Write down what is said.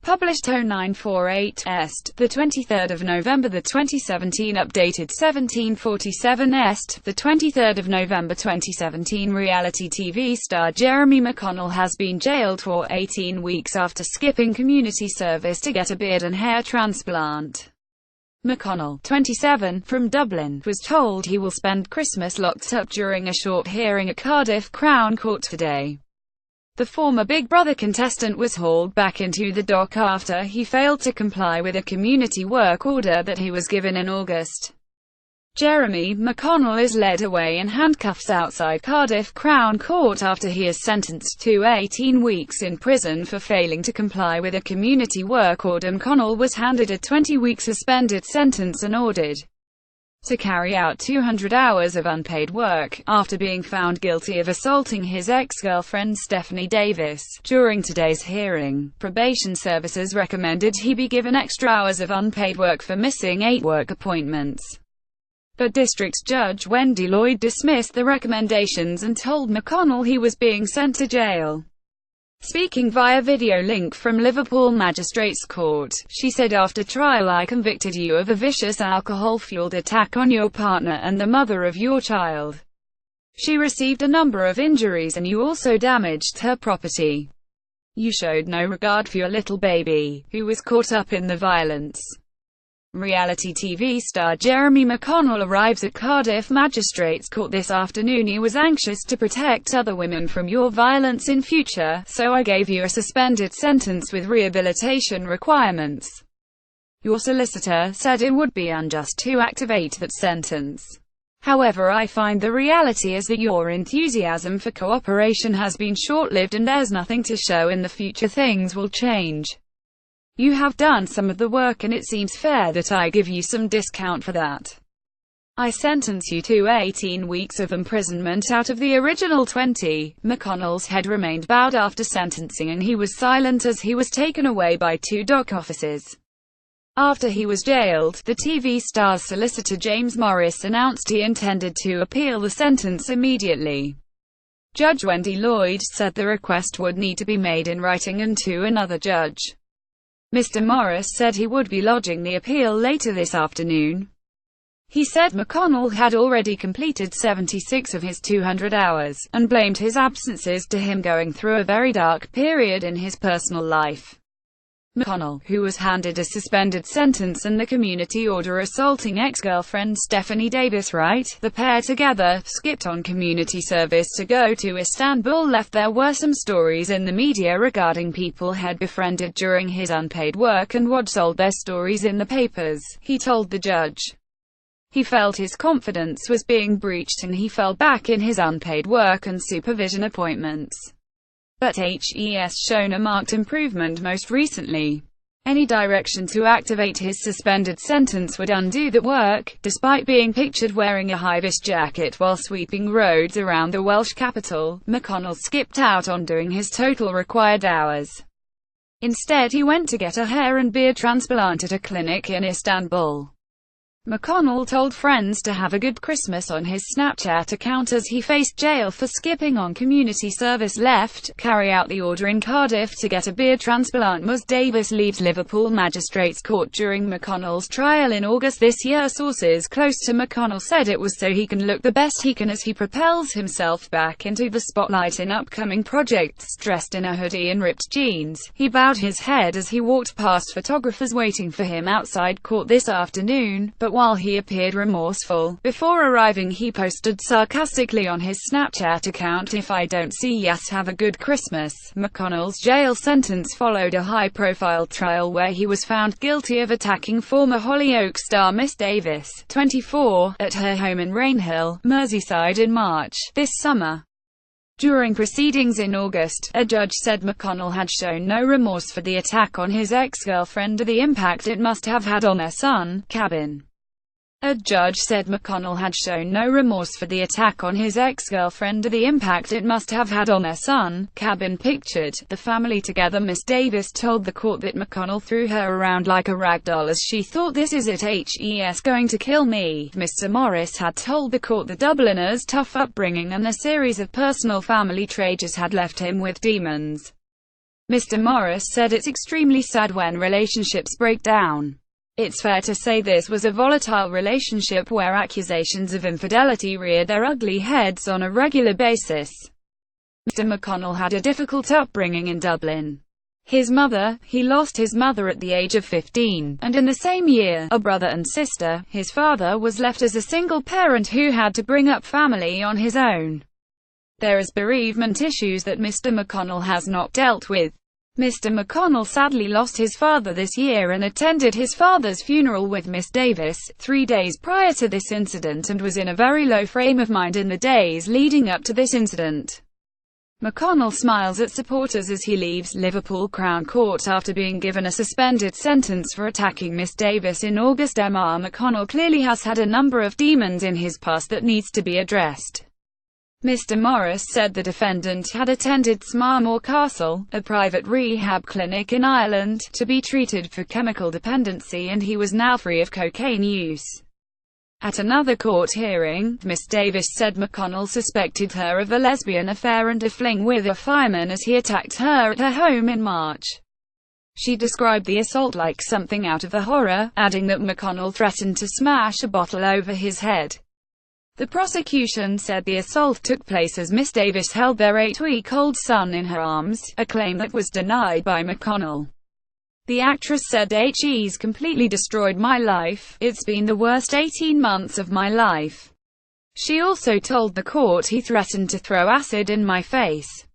Published 0948 Est, the 23rd of November, the 2017 updated 1747 Est, the 23rd of November 2017. Reality TV star Jeremy McConnell has been jailed for 18 weeks after skipping community service to get a beard and hair transplant. McConnell, 27, from Dublin, was told he will spend Christmas locked up during a short hearing at Cardiff Crown Court today. The former Big Brother contestant was hauled back into the dock after he failed to comply with a community work order that he was given in August. Jeremy McConnell is led away in handcuffs outside Cardiff Crown Court after he is sentenced to 18 weeks in prison for failing to comply with a community work order. McConnell was handed a 20-week suspended sentence and ordered to carry out 200 hours of unpaid work, after being found guilty of assaulting his ex-girlfriend Stephanie Davis. During today's hearing, probation services recommended he be given extra hours of unpaid work for missing 8 work appointments. But District Judge Wendy Lloyd dismissed the recommendations and told McConnell he was being sent to jail. Speaking via video link from Liverpool Magistrates Court, she said, "After trial I convicted you of a vicious alcohol-fueled attack on your partner and the mother of your child. She received a number of injuries and you also damaged her property. You showed no regard for your little baby, who was caught up in the violence." Reality TV star Jeremy McConnell arrives at Cardiff Magistrates Court this afternoon. "He was anxious to protect other women from your violence in future, so I gave you a suspended sentence with rehabilitation requirements. Your solicitor said it would be unjust to activate that sentence. However, I find the reality is that your enthusiasm for cooperation has been short-lived and there's nothing to show in the future things will change. You have done some of the work and it seems fair that I give you some discount for that. I sentence you to 18 weeks of imprisonment out of the original 20. McConnell's head remained bowed after sentencing and he was silent as he was taken away by 2 dock officers. After he was jailed, the TV star's solicitor James Morris announced he intended to appeal the sentence immediately. Judge Wendy Lloyd said the request would need to be made in writing and to another judge. Mr. Morris said he would be lodging the appeal later this afternoon. He said McConnell had already completed 76 of his 200 hours, and blamed his absences to him going through a very dark period in his personal life. McConnell, who was handed a suspended sentence and the community order assaulting ex-girlfriend Stephanie Davis, the pair together skipped on community service to go to Istanbul. There were some stories in the media regarding people had befriended during his unpaid work and would sold their stories in the papers, he told the judge. He felt his confidence was being breached and he fell back in his unpaid work and supervision appointments. But has shown a marked improvement most recently. Any direction to activate his suspended sentence would undo that work. Despite being pictured wearing a high-vis jacket while sweeping roads around the Welsh capital, McConnell skipped out on doing his total required hours. Instead, he went to get a hair and beard transplant at a clinic in Istanbul. McConnell told friends to have a good Christmas on his Snapchat account as he faced jail for skipping on community service. Carry out the order in Cardiff to get a beard transplant. Ms. Davis leaves Liverpool Magistrates Court during McConnell's trial in August this year. Sources close to McConnell said it was so he can look the best he can as he propels himself back into the spotlight in upcoming projects. Dressed in a hoodie and ripped jeans, he bowed his head as he walked past photographers waiting for him outside court this afternoon, but while he appeared remorseful before arriving, he posted sarcastically on his Snapchat account, "If I don't see yes, have a good Christmas." McConnell's jail sentence followed a high-profile trial where he was found guilty of attacking former Hollyoaks star Miss Davis, 24, at her home in Rainhill, Merseyside in March this summer. During proceedings in August, a judge said McConnell had shown no remorse for the attack on his ex-girlfriend or the impact it must have had on their son, Cabin. A judge said McConnell had shown no remorse for the attack on his ex-girlfriend or the impact it must have had on their son. Cabin pictured the family together. Miss Davis told the court that McConnell threw her around like a rag doll as she thought, "This is it, he's going to kill me." Mr. Morris had told the court the Dubliner's tough upbringing and a series of personal family tragedies had left him with demons. Mr. Morris said it's extremely sad when relationships break down. It's fair to say this was a volatile relationship where accusations of infidelity reared their ugly heads on a regular basis. Mr. McConnell had a difficult upbringing in Dublin. He lost his mother at the age of 15, and in the same year, a brother and sister. His father was left as a single parent who had to bring up family on his own. There is bereavement issues that Mr. McConnell has not dealt with. Mr. McConnell sadly lost his father this year and attended his father's funeral with Miss Davis 3 days prior to this incident, and was in a very low frame of mind in the days leading up to this incident. McConnell smiles at supporters as he leaves Liverpool Crown Court after being given a suspended sentence for attacking Miss Davis in August. Mr. McConnell clearly has had a number of demons in his past that needs to be addressed. Mr. Morris said the defendant had attended Smarmore Castle, a private rehab clinic in Ireland, to be treated for chemical dependency, and he was now free of cocaine use. At another court hearing, Miss Davis said McConnell suspected her of a lesbian affair and a fling with a fireman as he attacked her at her home in March. She described the assault like something out of a horror, adding that McConnell threatened to smash a bottle over his head. The prosecution said the assault took place as Miss Davis held their 8-week-old son in her arms, a claim that was denied by McConnell. The actress said, "He's completely destroyed my life. It's been the worst 18 months of my life." She also told the court he threatened to throw acid in my face.